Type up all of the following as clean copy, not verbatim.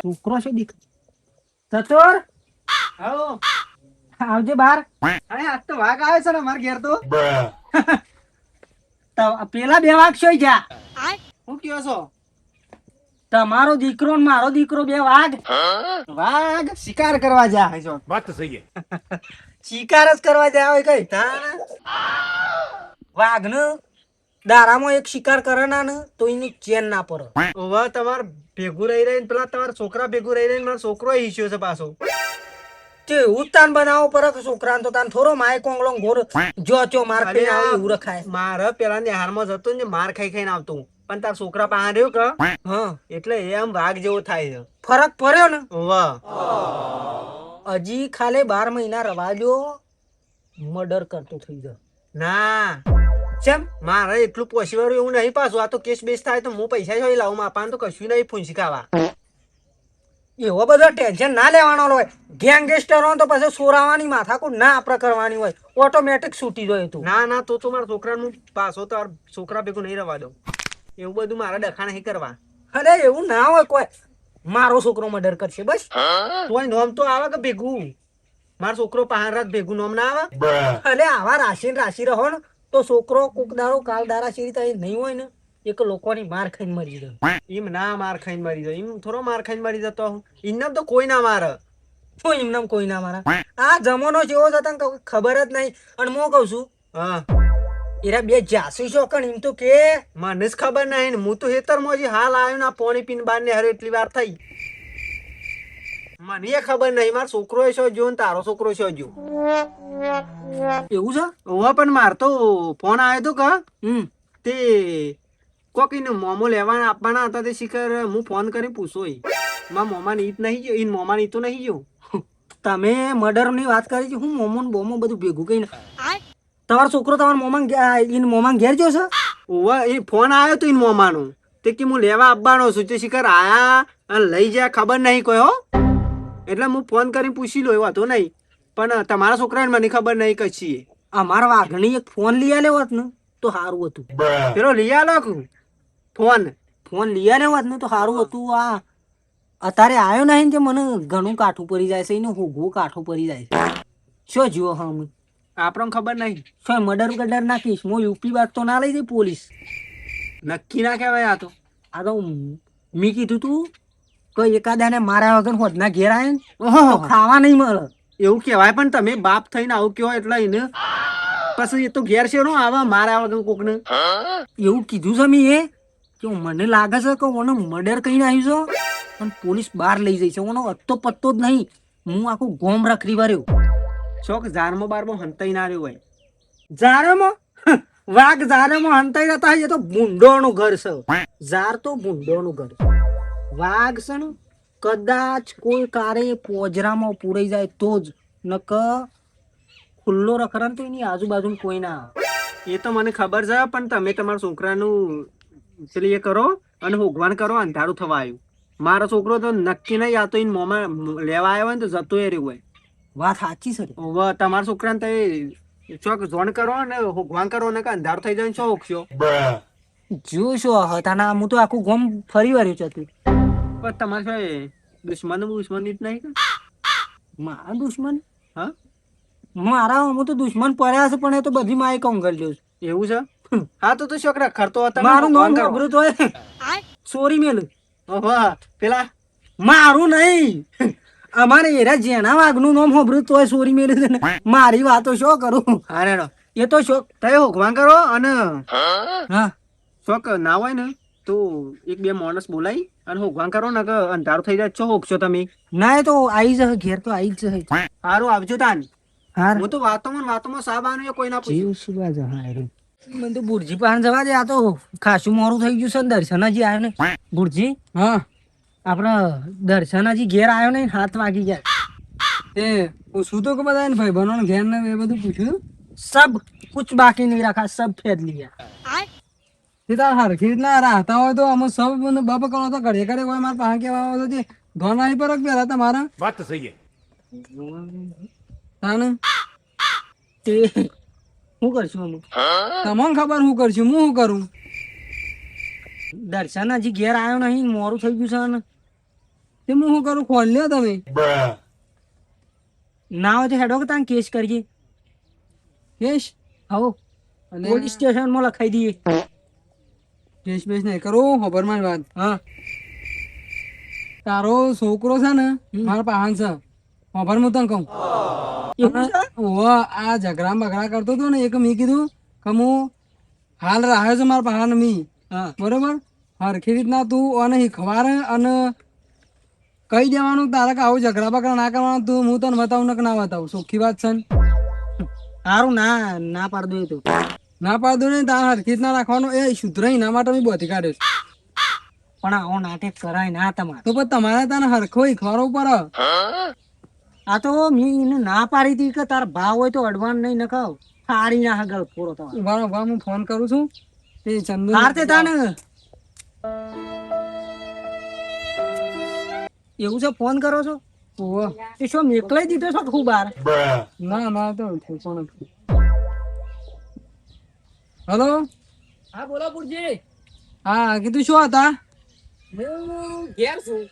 છોકરો છે દીક ચતુર આવો આવજે બાર. અરે આજ તો વાઘ આવે છે ને મારા ઘેર તો. પેલા બે વાઘ છે જા. હું કયો છો? તમારો દીકરો ને મારો દીકરો બે વાઘ વાઘ શિકાર કરવા જાય છો. વાત તો સહી है. શિકાર જ કરવા જાય હોય કઈ તાણ વાઘ ને દારામાં એક શિકાર કરે ના ને તો એની ચેન ના પડે. ઓવા તમાર ભેગું રહી રહીને પેલા તમારા છોકરા ભેગું રહી રહીને મારો છોકરો ઈચ્છ્યો છે પાછો. તે એવું તાન બનાવો પર છોકરા તો તાન થોડો માય કોંગળો ઘોર જો ચો માર ખાઈને આવે એવું રખાય. મારે પેલા નિહારમાં જતો ને માર ખાઈ ખાઈને આવતો હું. પણ તાર છોકરા પાસે રહ્યો કે હા એટલે એમ વાઘ જેવો થાય છે. ફરક પડ્યો ને. વાહ હજી ખાલી 12 મહિના રવાજો મર્ડર કરતો થઈ જાય. ના ચમ મારે એટલું પોસિબલ એવું નહીં પાછું. આ તો કેસ બેસ થાય તો હું પૈસા જોઈ લાવું માપાને તો કશું નહીં ફૂંસી ખાવા. એવો બધો ટેન્શન ના લેવાનો હોય. ગેંગસ્ટરો તો પછી સોરાવાની માથાકૂટ ના આપણે કરવાની હોય. ઓટોમેટિક છૂટી જાય તું. ના ના તો મારા છોકરાનું પાછો તો છોકરા ભેગું નહીં રવા દઉં. એવું બધું મારા ડખા નહીં કરવા. અરે એવું ના હોય કોઈ મારો છોકરો મર્ડર કરશે બસ. તોય નોમ તો આવે કે ભેગું મારો છોકરો પહાડ રાત ભેગું નોમ ના આવે. અલે આવા રાશિ રહો ને તો છોકરો કોક દાડો કાલ દારા શેરી થાય નહીં હોય ને એક લોકોની માર ખાઈને મરી જાય. એમ ના માર ખાઈને મરી જાય. એમ થોડો માર ખાઈને મરી જતો હું. એમને તો કોઈ ના મારે. શું એમને કોઈ ના મારા. આ જમાનો જેવો છે તને ખબર જ નહીં. અને હું કઉ છું હા એરા બે જાસૂસો કણ એમ તો કે મને જ ખબર નહીં ને. હું તો હેતરમાં હજી હાલ આવ્યો ને પાણી પીને બહાર ને હારે એટલી વાર થઈ. મને ખબર નહીં મારો છોકરો છો જો ને તારો છોકરો છો જો. એવું છે. ઓવા પણ માર તો ફોન આવ્યો તો કે તે કોકીને મોમો લેવાના આપવાના હતા તે શિખર હું ફોન કરી પૂછો મારા મોમાને ઈત નહીં ગયો. ઈન મોમાને ઈતો નહીં ગયો. તમે મર્ડર ની વાત કરી છે હું મોમો ને બોમો બધું ભેગું કઈને તમારો છોકરો તમારા મોમાં ઘેર જો છે. ઓવા એ ફોન આવ્યો તો ઈન મોમાનો તે કે હું લેવા આવવાનો છું. તે શિખર આયા અને લઈ જાય ખબર નહીં કોઈ હો. એટલે હું ફોન કરીને પૂછી લો એવો હતો નહીં. પણ તમારા છોકરાને મને ખબર નહીં કશી. અમારા વાઘણી એક ફોન લઈ આલ્યો હોત ને તો સારું હતું. પેલો લઈ આલો ફોન લઈ આલ્યો હોત ને તો સારું હતું. આ અત્યારે આવ્યો નહીં કે મને ઘણું કાઠું પડી જાય છે. એને હોગવું કાઠું પડી જાય છે. શું જુઓ હા આપણને ખબર નહીં. શું મર્ડર ગડર નાખીશ હું યુપી બાદ તો ના લઈ જઈ પોલીસ. નક્કી ના કહેવાય આ તો. આ તો મેં કીધું તું કોઈ એકાદાને માર્યા વગર હોદના ઘેર આવે ને તો ખાવા નહીં મળે એવું કહેવાય. પણ તમે બાપ થઈને આવું કહો એટલે એને પછી એ તો ઘેર છે આવે મારા વગર કોકને. એવું કીધું છે મેં એ કે મને લાગે છે કે ઓનો મર્ડર કરીને આવ્યું છે પણ પોલીસ બહાર લઈ જઈ છે. ઓનો અત્તો પત્તો જ નહીં. હું આખું ગોમ રખડી વર્યો. શોક ઝારમાં બારમાં હંતાઈ ના રહ્યું હોય. ઝારમાં વાઘ ઝારમાં હંતાઈ જતા હોય એ તો ભૂંડોનું ઘર છે. ઝાર તો ભૂંડોનું ઘર. વાઘ છે ને કદાચ કોઈ કારે પોજરામાં પૂરાઈ જાય તો જ નક ખુલ્લો રખડે તો એની આજુબાજુ કોઈ ના આવે. એ તો મને ખબર છે. પણ તમે તમારા છોકરાનું પેલી એ કરો અને ભગવાન કરો અંધારું થવા આવ્યું. મારો છોકરો તો નક્કી નહીં. આ તો એને મોમાં લેવા આવ્યો હોય ને તો જતો એ રહ્યું હોય. વાત સાચી છે. હવે તમારા છોકરાને તો ચોક જોણ કરો ને ભગવાન કરો ને કે અંધારું થઈ જાય ને શું ઓળખશો. જોશો હતા હું તો આખું ગોમ ફરી વર્યું છે. તું પણ તમારે શું દુશ્મન જ નહીં કે? મારા દુશ્મન હા મારા હું તો દુશ્મન પડ્યા છે પણ એ તો બધી માય કોંગલ લ્યો છે. એવું છે. હા તો તું છોકરા ખરતો હતા. મારું નામ ખબરું તો સોરી મેલું પેલા મારું નહીં. અમારે એરા જેના વાઘનું નામ ખબરું તોય સોરી મેલું છે ને મારી વાતો શું કરું. હા એ તો શોખ તમે ભગવાન કરો અને હા શોખ ના હોય ને તો એક બે માણસ બોલાવી અને ભગવાન કરો ને કે અંધારું થઈ જાય છો હોકશો તમે. ના એ તો આવી જશે ઘેર તો આવી જ જશે. સારું આવજો તાન. હાર હું તો વાતોમાં સાબ આનું કોઈ ના પૂછ્યું. જીવ સુબા જહાય મને તો બુરજી પાસે જવા દે. આ તો ખાસું મોડું થઈ ગયું છે. દર્શન હજી આવ્યો ને બુરજી. હા આપડે દર્શન હજી ઘેર આવ્યો ને 7 વાગી ગયા. એ પૂછું તો કે બધા ભાઈ બનો ઘેર ને એ બધું પૂછ્યું. सब कुछ बाकी नहीं रखा सब फेर लिया. સીધા હરખી રીતના રહેતા હોય તો અમે સૌ બાપ કરો તો ઘડે ઘડે હોય મારા પાસે કેવા આવે તો ઘર આવી પર પેલા તમારા વાત તો સહી है. તાને તે શું કરશું અમે તમને ખબર શું કરશું હું શું કરું. દર્શન હજી ઘેર આવ્યો નહીં, મોડું થઈ ગયું છે ને. તે હું શું કરું, ખોલ લ્યો તમે. ના હોય તો હેડો કે તાન કેસ કરીએ. કેશ હો અને પોલીસ સ્ટેશનમાં લખાઈ દઈએ. કેશ બેશ નહીં કરું. ખબર મારી વાત, હા તારો છોકરો છે ને મારા પાહન છે. ખબર હું તને કહું, એવું છે? ઓવા આ ઝઘડા બગડા કરતો હતો ને, એક મેં કીધું કે હું હાલ રાહ્યો છું મારા પાહન મી. હા બરોબર, હરખી રીતના તું અને ખવારે અને કહી દેવાનું તારે કે આવું ઝઘડા બગડા ના કરવાનું. તું હું તને બતાવું ને કે ના બતાવું, ચોખ્ખી વાત છે ને. સારું ના ના પાડ દો એ તો. ના પાડતું નહીં, તારે હરખી રીતના રાખવાનું. એ સુધરાઈ ના માટે મેં બોધી કાઢ્યો છે. પણ આવો નાટક કરાય ના તમારે. તો પણ તમારે તને હરખો ખવારો ઉપર આ તો મેં એને ના પાડી હતી કે તાર ભાવ હોય તો અડવાન નહીં નખાવ, સારી ના હગલ પૂરો તમારે. ઉભા ઉભા હું ફોન કરું છું. તે ચંદુ હાર તે તાને એવું છે, ફોન કરો છો ઓવા. એ શું મેકલાઈ દીધો છો ખૂબ બાર? ના ના તો ફોન નથી. હલો, હા બોલો પુરજી. હા કીધું શું હતા? હું ઘેર છું.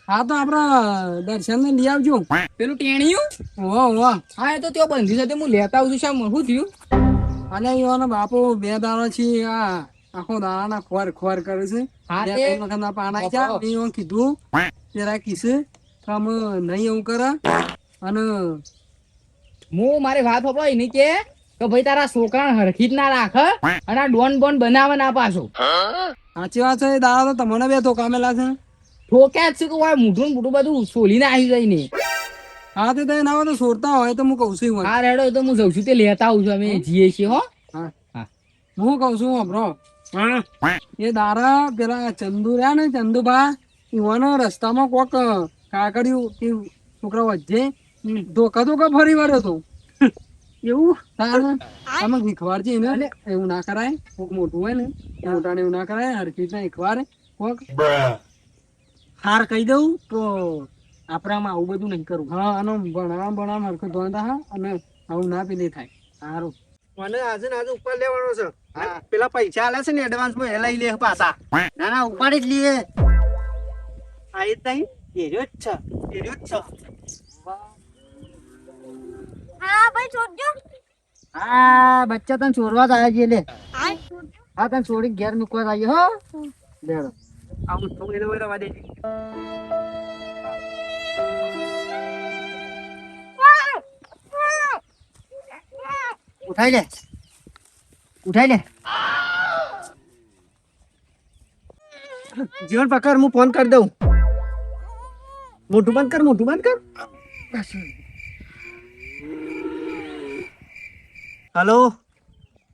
હા તો આપડે દર્શન ને લઈ આવજો. પેલું ટેણિયું ઓવા ઓવા. હા એ તો ત્યાં બંધી સાથે હું લેતા આવું છું. શા શું થયું? અને એવાનો બાપો 2 દાડા છે આ આખો દાડા ખોર ખોર કરે છે. હા, 2 તે- વખત ના પાણા છે. મેં એવું કીધું તેરા કીસે કે અમે નહીં એવું કરે. અને હું મારી વાત હોપો એની કે ભાઈ તારા છોકરા હરખી જ ના રાખ અને આ ડોન બોન બનાવે ના પાછો. સાચી વાત છે. એ દાડા તો તમને 2 ધોકા મેલા છે. ઠોક્યા જ છે કે ઓય મૂઠું ને બૂઠું બધું સોલીને આવી જાય ને. હા તે ના હોય તો છોડતા હોય તો હું કઉ છું ઈ વાત. હા રેડો એ તો હું જઉં છું તે લેતા આવું છું. અમે જઈએ છીએ હો. હા હા. હું કઉ છું બ્રો, એ દાડા પેલા ચંદુ રહ્યા ને ચંદુભા, ઈવાનો રસ્તામાં કોક કાકડિયું કે છોકરા વચ્ચે ધોકા ધોકા ફરી વળ્યો હતો. એવું તારે આમાં શીખવાડજે એને. એવું ના કરાય. કોક મોટું હોય ને એ મોટાને એવું ના કરાય. હરખી રીતના શીખવાડે કોક. હાર કહી દઉં તો આપણામાં આવું બધું નહીં કરવું. હા આનો ભણાવ હરખું ધોતા હા, અને આવું ના પેલી થાય. સારું. મને આજે ને આજે ઉપર લેવાનો છે. પેલા પૈસા આલે છે ને એડવાન્સ માં એ લઈ લે પાછા. ના ના ઉપાડી જ લઈએ. આ એ જ નહીં, એર્યો જ છે, એર્યો જ છે. હા ભાઈ છોડજો. હા બચ્ચા તને છોડવા જ આવ્યા છીએ લે. હા તને છોડી ઘેર મૂકવા જ આવ્યો હો. લેડો. આવું તો એને વઈ રવા દેજે. ઉઠાઈ લે, ઉઠાઈ લે. જીવન પકડ, હું ફોન કરી દઉં. મોટું બંધ કર, મોટું બંધ કર. હલો.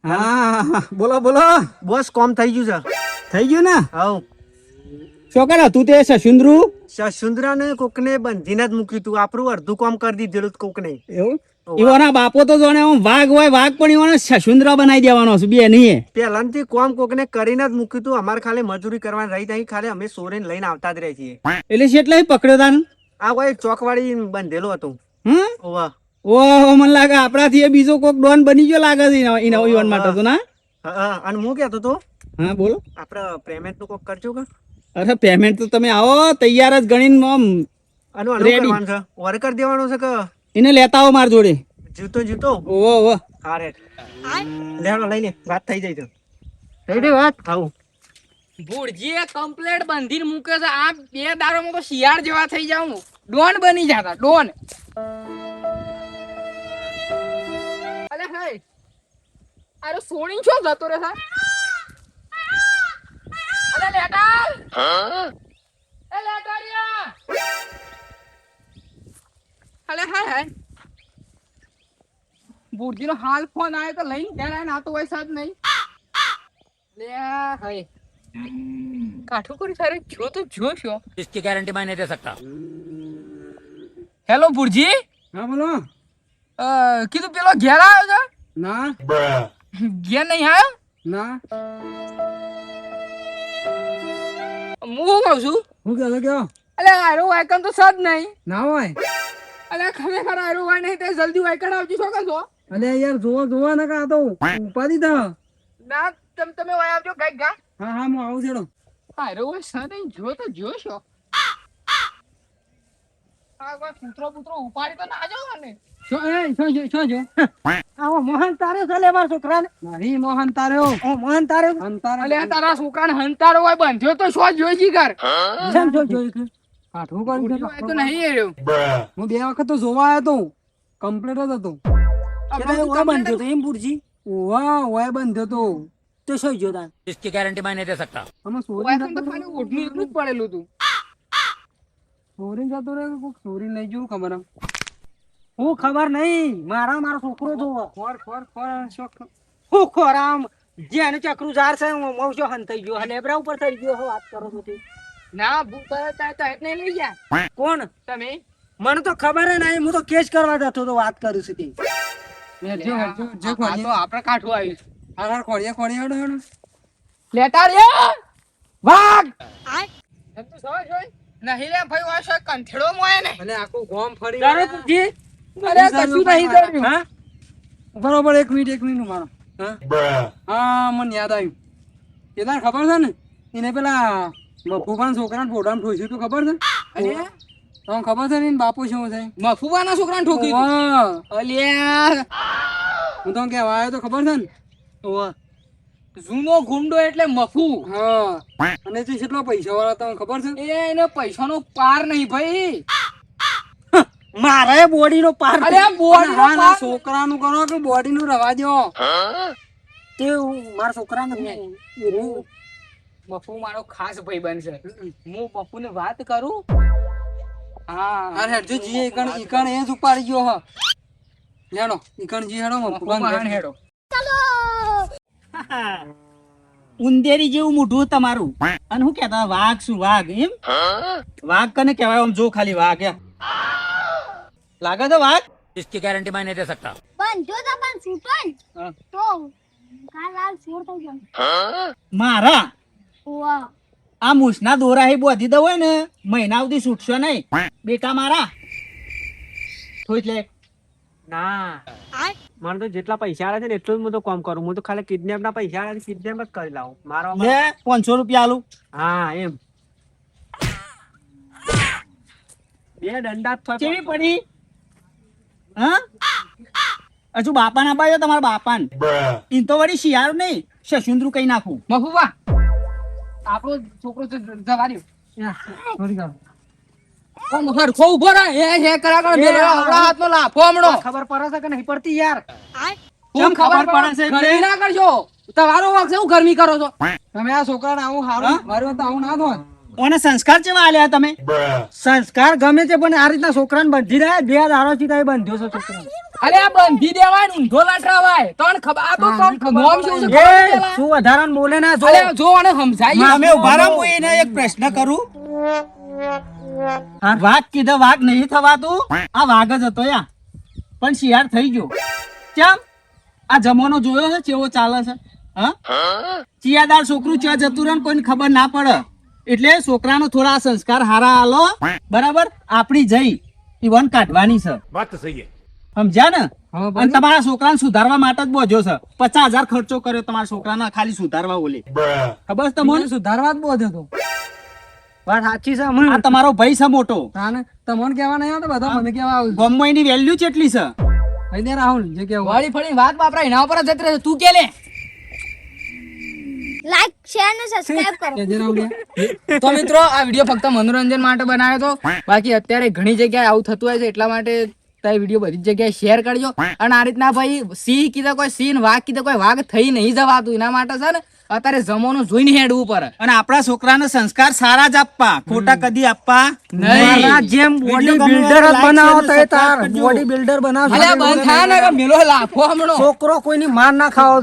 હા બોલો બોલો. બોસ કોમ થઈ ગયું છે. થઈ ગયું ને? હાઉ શું કરે તું તે સશુંદ્રુ? સસુંદરા ને કોકને બંધીને જ મૂક્યું તું. આપણું અડધું કામ કરી દીધેલું કોકને. એવું ઈવાના બાપો તો જોને આમ વાઘ હોય વાઘ, પણ ઈવાને સશુંદ્રા બનાવી દેવાનો છે બે નહીં. પહેલાથી કોમ કોકને કરીને જ મૂક્યું તું. અમારે ખાલી મજૂરી કરવાની રહી તઈ ખાલી અમે સોરીને લઈને આવતા જ રહી છીએ. એટલે કેટલા પકડ્યો તાન? આ કોઈ ચોકવાળી બંધેલું હતું. હમ ઓવા. ઓહો, મને લાગે આપણાથી એ બીજો કોક ડોન બની ગયો લાગે છે એના ઈવન માટે તો ના. હા અને હું કહેતો તો હા બોલો. આપણે પેમેન્ટ નું કોક કરજો કે અરે પેમેન્ટ તો તમે આવો તૈયાર જ ગણીને આમ આનું Ready. કરવાનું છે. ઓર કરી દેવાનું છે કે એને લેતા આવો માર જોડે. જીવતો જીવતો. ઓહો ઓહો. હા રે લેવાનો લઈને વાત થઈ જાય છે. થઈ ગઈ વાત. આવું ભુરજીએ કમ્પ્લેટ બંધીને મૂકે છે. આ 2 દાડામાં તો શિયાળ જેવા થઈ જાવ, ડોન બની જતા ડોન. અલે હે અરે સોણી છો જતો રે સા. અલે લેટાલ એ લેટાડિયા. અલે હે ભુરજીનો હાલ ફોન આવ્યો તો લઈને ઘેર આવીને આતો હોય સાથ નહીં લે હે. કાઠું કરી સારે જો તો જો છો. इसकी गारंटी मैं नहीं दे सकता। હેલો ભુરજી. હા બોલો. કીધું પેલો ઘેર આવ્યો છે? ના ઘેર નહીં આવ્યો? ના હું શું કહું છું? હું કહેતો કયો અલે આયરો વાયકણ તો સદ નહીં. ના હોય. અલે ખરેખર આયરો વાય નહીં તે જલ્દી વાયકણ આવજો છો કે છો? અલે યાર જોવા ને કા તો ઉપાધિ થા. ના તમે વાય આવજો ગાય ગા. હા હા હું આવું છેડો. અરે ઓય સને જો તો જોશો આ કોઈ કૂતરો પુત્રો ઉપાડી તો ના જાવ ને શું જો આવો મોહન તારે છે લે મારા છોકરાને નહીં મોહન તાર્યો ઓ મોહન તારે અલે તારા છોકરાને હંતારો હોય બંધ્યો તો શું જોઈ જી કર કેમ છો જોઈ કે કાઠું કર્યું છે જોયું તો નહીં એ રહ્યો હું 2 વખત તો જોવા આવ્યો તો કમ્પ્લીટ જ હતો એટલે ઓય બંધ્યો તો એમ પૂરજી ઓય બંધ્યો તો તો શું જોતા इसकी गारंटी मैं नहीं दे सकता। આમાં ઓય તો ખાલી ઓઢનું એટલું જ પડેલું હતું ચોરી જતો રહે કોક ચોરી લઈ ગયું ખબર આમ હું ખબર નહીં મારો છોકરો જોવો ખોર ખોર ખોર શોખ હું ખોરામ જેને ચક્રું જાર છે હું મૌસો હંતાઈ ગયો લેબરા ઉપર થઈ ગયો હો વાત કરો છો તે ના ભૂત તો હેત નહીં લઈ ગયા કોણ તમે મને તો ખબર જ નહીં હું તો કેસ કરવા જતો તો વાત કરું છું તે હેડજો હેડજો જે આ ખોરીએ તો આપણે કાઠું આવ્યું હાર ખોરીએ હેડો હેડો લેતા રહ્યા વાગ એમ તો સવાય જોઈ નહીં રે ભાઈ આ શું કંઠેડો મોય ને અને આખું ગોમ ફરી તારે પૂછી અરે કશું નહીં કર્યું હા બરોબર 1 મિનિટ મારો હા મને યાદ આવ્યું એ તને ખબર છે ને એને પેલા મફુબાના છોકરાને ફોટામાં ઠોસ્યું તું ખબર છે અરે તમને ખબર છે ને એનો બાપુ શું છે મફુબાના છોકરાને ઠોકી ઓહ, અલ્યા હું તમને કહેવા આવ્યો તો ખબર છે ને ઓવા જૂનો ગુંડો એટલે મફુ હા અને તે કેટલો પૈસા વાળા તમને ખબર છે એને પૈસાનો પાર નહીં ભાઈ મારે બોડી નો પાર અરે આ બોડી ના, ના, છોકરાનું કરો કે બોડીનું રવા દો તે મારા છોકરાને મફુ મારો ખાસ ભાઈ બનશે હું મફુને વાત કરું હા અરે હેડજો જી ઈકણ એ જ ઉપાડી ગયો હ લેણો ઈકણ જી હેડો મફુબાન હેડો ઉંદેરી જેવું મોઢું તમારું અને હું કેતા વાઘ શું વાઘ એમ વાઘ કને કહેવાય આમ જો ખાલી વાઘ એમ લાગે તો વાઘ इसकी गारंटी मैं नहीं दे सकता। બંધો તો પણ છૂટો ને હા. તો કાલ લાલ છોડ થઈ જાય મારા વાહ આ મૂછના દોરા હે બોધી દો હોય ને મહિના સુધી છૂટશો નહીં બેટા મારા થોઈ લે ના મને તો જેટલા પૈસા આવે છે ને એટલું જ હું તો કામ કરું હું તો ખાલી કિડનેપ ના પૈસા આવે કિડનેપ જ કરી લાવું મારો લે 500 રૂપિયા આલું હા એમ બે દંડા જ થાય. કેવી પડી હા હજુ બાપા ના પાયો તમારા બાપાને ઈન તો વળી શિયાળ નહીં શશુંદ્રું કઈ નાખું મફુબા આપણો છોકરો તો જવા દ્યો ચોરી કરો કોમ હરખો ઉભો રહે હે કરા કર મેરો આપણા હાથનો લાફો હમણો ખબર પડે છે કે નહીં પડતી યાર કેમ ખબર પડે છે છે ગરમી ના કરજો તમારો વાક છે હું ગરમી કરો છો તમે આ છોકરાને આવું હારું માર્યું તો આવું ના થો ઓને સંસ્કાર કેવા આલ્યા તમે સંસ્કાર ગમે છે પણ આ રીતના છોકરાને બંધી રહ્યા બે દારોથી તમે બંધ્યો છો છોકરાને અરે આ બંધી દેવાય ને ઊંધો લટરાવાય તને ખબર આ તો નોમ શું છે એ ખબર પેલા? શું વધારાનું બોલે ના જો અરે જો અને સમજાય અમે ઉભા રહો હું એને એક પ્રશ્ન કરું વાઘ કીધા વાઘ નહીં થવાતું આ વાઘ જ હતો યા પણ શિયાળ થઈ ગયો કેમ આ જમાનો જોયો છે કેવો ચાલે છે હા ચિયાદાર છોકરું ચા જતું રહે ને કોઈને ખબર ના પડે એટલે છોકરાનો થોડા સંસ્કાર હારા આલો બરાબર આપણી જઈ ઈવન કાઢવાની છે बात तो सही है। સમજ્યા ને હા, અને તમારા છોકરાને સુધારવા માટે જ બોજો છે 50,000 ખર્ચો કર્યો તમારા છોકરાને ખાલી સુધારવા ઓલે ખબર છે તમને મને સુધારવા જ બોધ હતો વાત સાચી છે આ તમારો ભાઈ છે મોટો તાને તમને કહેવા નહીં આવતો બધા મને કહેવા આવું ગોમમાં એની વેલ્યુ કેટલી છે ભાઈ દે રાહુલ જે કેવું વાળી ફળી વાત બાપરા એના ઉપર જ જતી રહે તું કે લે લાઈક શેર ને સબસ્ક્રાઇબ કરો કે જે રાહુલ તો મિત્રો આ વિડીયો ફક્ત મનોરંજન માટે બનાવ્યો હતો બાકી અત્યારે ઘણી જગ્યાએ આવું થતું હોય છે એટલા માટે આ વિડીયો બધી જ જગ્યાએ શેર કરજો અને આ રીતના ભાઈ સિંહ કીધા કોઈ સિંહ વાઘ કીધા કોઈ વાઘ થઈ નહીં જવાતું એના માટે છે ને અત્યારે જમોનો જોઈને હેડવું પડે અને આપણા છોકરાને સંસ્કાર સારા જ આપવા ખોટા કદી આપવા મારા જેમ બોડી બિલ્ડર જ બનાવો તો એ તાર બોડી બિલ્ડર બનાવશો અલ્યા બંધ થાય ને કે મેલો લાફો હમણો છોકરો કોઈની માર ના ખાવો